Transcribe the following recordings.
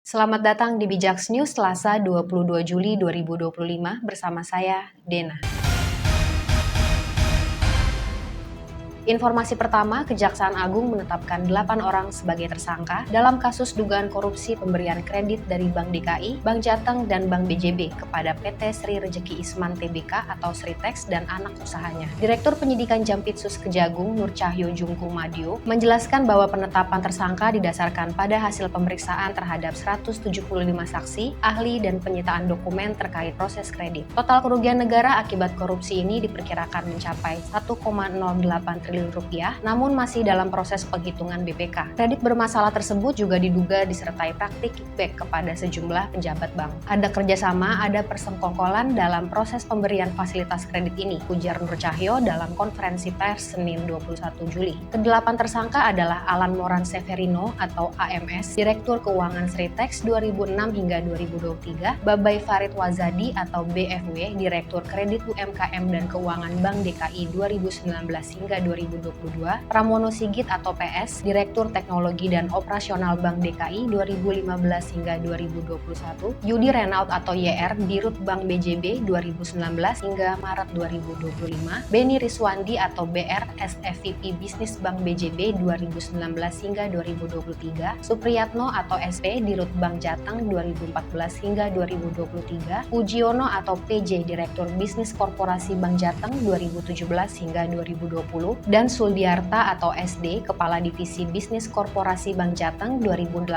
Selamat datang di Bijaks News Selasa 22 Juli 2025 bersama saya, Dena. Informasi pertama, Kejaksaan Agung menetapkan 8 orang sebagai tersangka dalam kasus dugaan korupsi pemberian kredit dari Bank DKI, Bank Jateng, dan Bank BJB kepada PT Sri Rejeki Isman Tbk atau Sritex dan anak usahanya. Direktur Penyidikan Jampitsus Kejagung Nur Cahyo Jungku Madio menjelaskan bahwa penetapan tersangka didasarkan pada hasil pemeriksaan terhadap 175 saksi, ahli, dan penyitaan dokumen terkait proses kredit. Total kerugian negara akibat korupsi ini diperkirakan mencapai 1,08 triliun rupiah, namun masih dalam proses penghitungan BPK. Kredit bermasalah tersebut juga diduga disertai praktik kickback kepada sejumlah pejabat bank. Ada kerjasama, ada persengkokolan dalam proses pemberian fasilitas kredit ini, ujar Nur Cahyo dalam konferensi pers Senin 21 Juli. Kedelapan tersangka adalah Alan Moran Severino atau AMS, Direktur Keuangan Sritex 2006 hingga 2023, Babay Farid Wazadi atau BFW, Direktur Kredit UMKM dan Keuangan Bank DKI 2019 hingga 2022, Pramono Sigit atau PS, Direktur Teknologi dan Operasional Bank DKI 2015 hingga 2021, Yudi Renaud atau YR, Dirut Bank BJB 2019 hingga Maret 2025, Beni Riswandi atau BR, SFVP Bisnis Bank BJB 2019 hingga 2023, Supriyatno atau SP, Dirut Bank Jateng 2014 hingga 2023, Pujiono atau PJ, Direktur Bisnis Korporasi Bank Jateng 2017 hingga 2020, dan Suldiarta atau SD, Kepala Divisi Bisnis Korporasi Bank Jateng 2018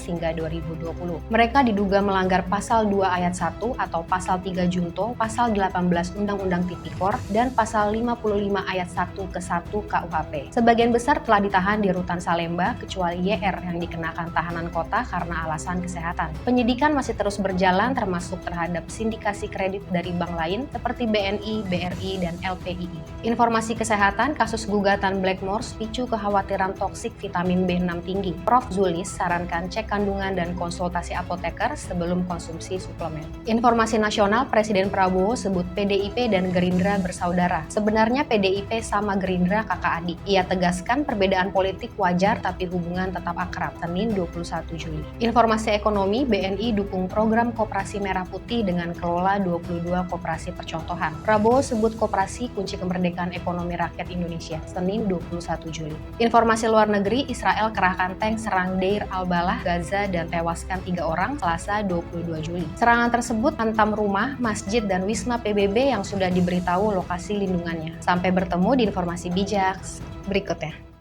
hingga 2020. Mereka diduga melanggar Pasal 2 Ayat 1 atau Pasal 3 Junto, Pasal 18 Undang-Undang Tipikor, dan Pasal 55 Ayat 1 ke 1 KUHP. Sebagian besar telah ditahan di Rutan Salemba, kecuali YR yang dikenakan tahanan kota karena alasan kesehatan. Penyidikan masih terus berjalan termasuk terhadap sindikasi kredit dari bank lain seperti BNI, BRI, dan LPII. Informasi kesehatan, kasus gugatan Blackmores picu kekhawatiran toksik vitamin B6 tinggi. Prof. Zulis sarankan cek kandungan dan konsultasi apoteker sebelum konsumsi suplemen. Informasi nasional, Presiden Prabowo sebut PDIP dan Gerindra bersaudara. Sebenarnya PDIP sama Gerindra kakak adik. Ia tegaskan perbedaan politik wajar tapi hubungan tetap akrab. Senin 21 Juli. Informasi ekonomi, BNI dukung program Koperasi Merah Putih dengan kelola 22 koperasi percontohan. Prabowo sebut koperasi kunci kemerdekaan ekonomi rakyat Indonesia. Senin 21 Juli. Informasi luar negeri, Israel kerahkan tank serang Deir al-Balah, Gaza dan tewaskan 3 orang Selasa 22 Juli. Serangan tersebut hantam rumah, masjid, dan wisma PBB yang sudah diberitahu lokasi lindungannya. Sampai bertemu di informasi bijak berikutnya.